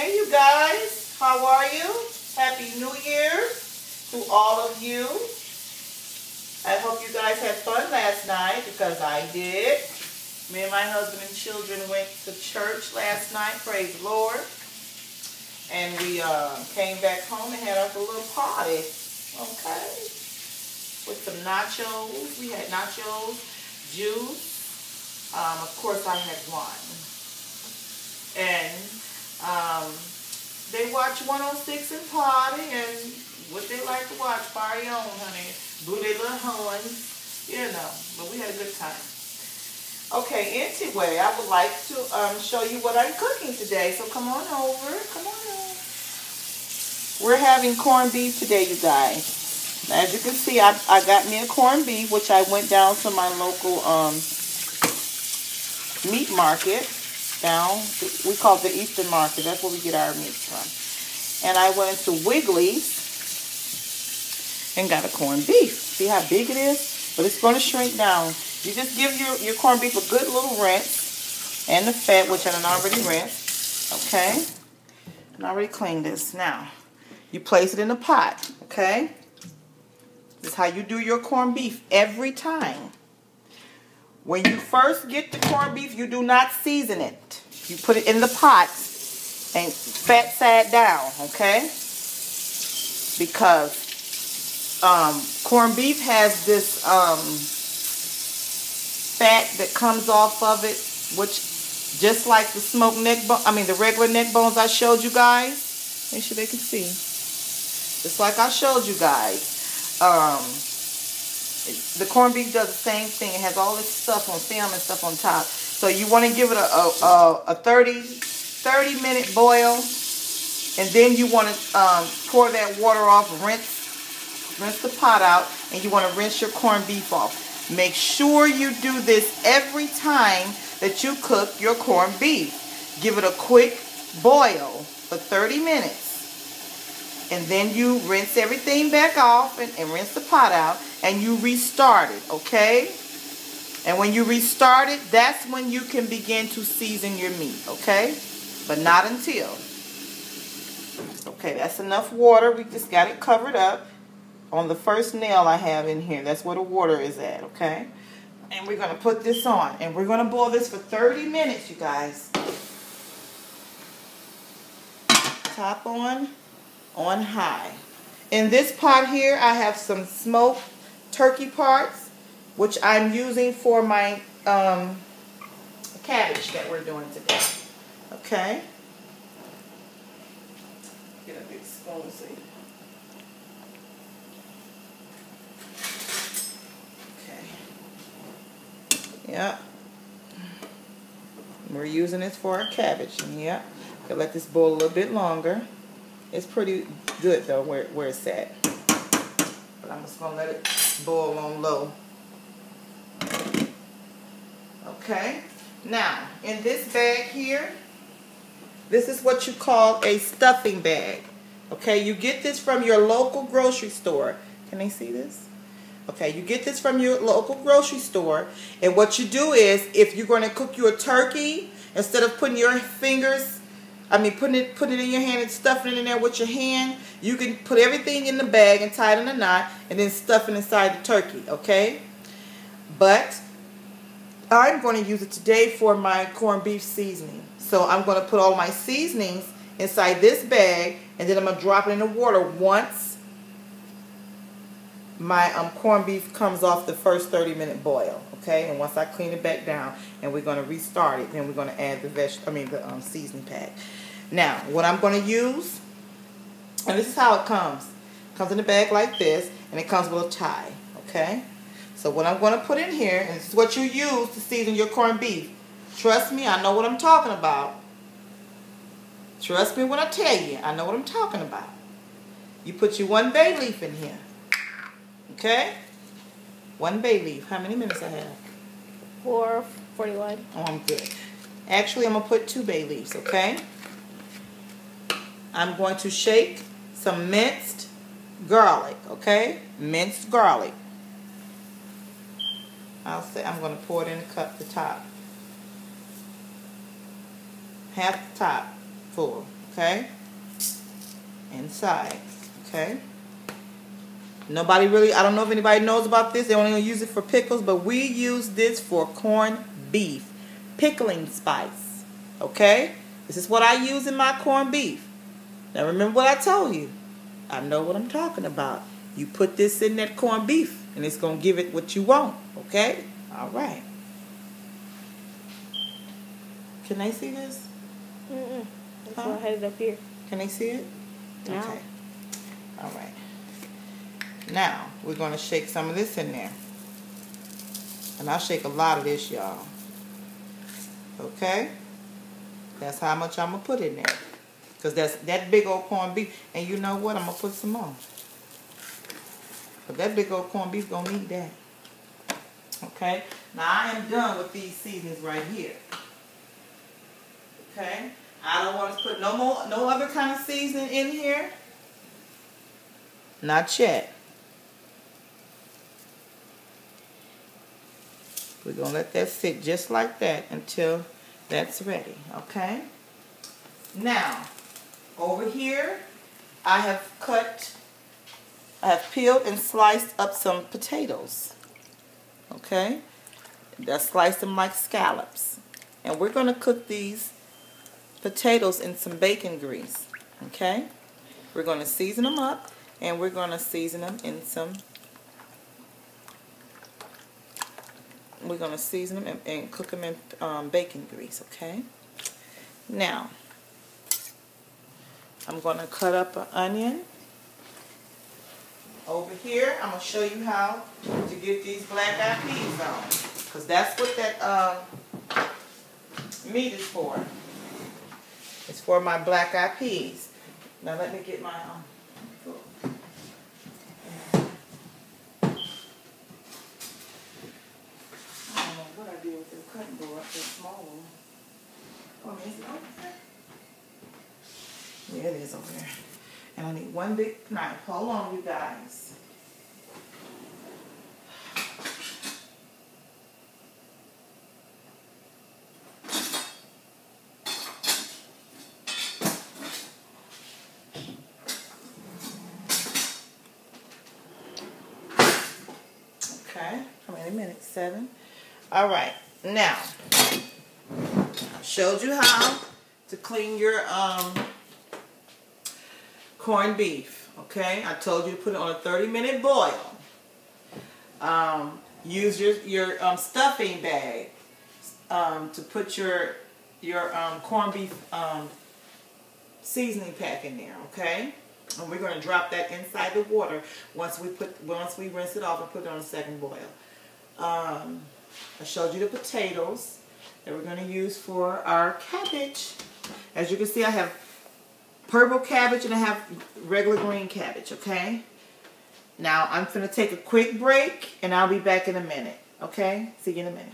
Hey you guys, how are you? Happy New Year to all of you. I hope you guys had fun last night because I did. Me and my husband and children went to church last night, praise the Lord. And we came back home and had our little party, okay? With some nachos. We had nachos, juice. Of course I had wine. And they watch 106 and party, and what they like to watch, party on, honey. Blew their little horns, you know, but we had a good time. Okay, anyway, I would like to show you what I'm cooking today, so come on over, come on over. We're having corned beef today, you guys. As you can see, I got me a corned beef, which I went down to my local meat market. Down, we call it the Eastern Market. That's where we get our meat from. And I went into Wiggly's and got a corned beef. See how big it is? But it's going to shrink down. You just give your corned beef a good little rinse. And the fat, which I done already rinsed. Okay? And I already cleaned this. Now, you place it in a pot. Okay? This is how you do your corned beef every time. When you first get the corned beef, you do not season it. You put it in the pot and fat side down, okay? Because corned beef has this fat that comes off of it, which just like the smoked neck bone, the regular neck bones I showed you guys. Make sure they can see. Just like I showed you guys. The corned beef does the same thing. It has all this stuff on film and stuff on top. So you want to give it a 30-minute boil. And then you want to pour that water off, rinse the pot out, and you want to rinse your corned beef off. Make sure you do this every time that you cook your corned beef. Give it a quick boil for 30 minutes. And then you rinse everything back off and rinse the pot out. And you restart it, okay? And when you restart it, that's when you can begin to season your meat, okay? But not until. Okay, that's enough water. We just got it covered up on the first nail I have in here. That's where the water is at, okay? And we're going to put this on. And we're going to boil this for 30 minutes, you guys. Top on high. In this pot here, I have some smoked turkey parts, which I'm using for my cabbage that we're doing today. Okay? Get a big spoon, see? Okay. Yep. We're using this for our cabbage. And yep. We'll let this boil a little bit longer. It's pretty good though where it's at. But I'm just going to let it boil on low. Okay. Now, in this bag here, this is what you call a stuffing bag. Okay, you get this from your local grocery store. Can they see this? Okay, you get this from your local grocery store. And what you do is, if you're going to cook your turkey, instead of putting your fingers, putting it in your hand and stuffing it in there with your hand, you can put everything in the bag and tie it in a knot and then stuff it inside the turkey, okay? But I'm going to use it today for my corned beef seasoning. So I'm going to put all my seasonings inside this bag, and then I'm going to drop it in the water once my corned beef comes off the first 30-minute boil, okay? And once I clean it back down, and we're going to restart it, then we're going to add the seasoning pack. Now, what I'm going to use, and this is how it comes. It comes in a bag like this, and it comes with a tie, okay? So what I'm going to put in here, and this is what you use to season your corned beef. Trust me, I know what I'm talking about. Trust me when I tell you, I know what I'm talking about. You put your 1 bay leaf in here. Okay? 1 bay leaf. How many minutes I have? 4:41. Oh, I'm good. Actually, I'm going to put 2 bay leaves, okay? I'm going to shake some minced garlic, okay? Minced garlic. I'm going to pour it in the top. Half the top full, okay? Inside, okay? Nobody really, I don't know if anybody knows about this. They only use it for pickles, but we use this for corned beef. Pickling spice, okay? This is what I use in my corned beef. Now remember what I told you. I know what I'm talking about. You put this in that corned beef, and it's going to give it what you want, okay? All right. Can they see this? That's why I had it up here. Can they see it? No. Okay. All right. Now, we're going to shake some of this in there. And I'll shake a lot of this, y'all. Okay? That's how much I'm going to put in there. Because that's that big old corned beef. And you know what? I'm going to put some more. But that big old corned beef going to need that. Okay? Now, I am done with these seasonings right here. Okay? I don't want to put no other kind of seasoning in here. Not yet. We're going to let that sit just like that until that's ready, okay? Now, over here, I have peeled and sliced up some potatoes, okay? I sliced them like scallops. And we're going to cook these potatoes in some bacon grease, okay? We're going to season them up, and we're going to season them in some... We're going to season them and cook them in bacon grease, okay? Now, I'm going to cut up an onion. Over here, I'm going to show you how to get these black-eyed peas on. Because that's what that meat is for. It's for my black-eyed peas. Now, let me get my... what I did with the cutting board, the small one. Oh, is it over there? Yeah, it is over there. And I need one big knife. Hold on, you guys. Okay, how many minutes? 7. All right, now, I showed you how to clean your corned beef, okay? I told you to put it on a 30-minute boil. Use your stuffing bag to put your corned beef seasoning pack in there, okay? And we're going to drop that inside the water once we rinse it off and put it on a second boil. I showed you the potatoes that we're going to use for our cabbage. As you can see, I have purple cabbage and I have regular green cabbage, okay? Now, I'm going to take a quick break and I'll be back in a minute, okay? See you in a minute.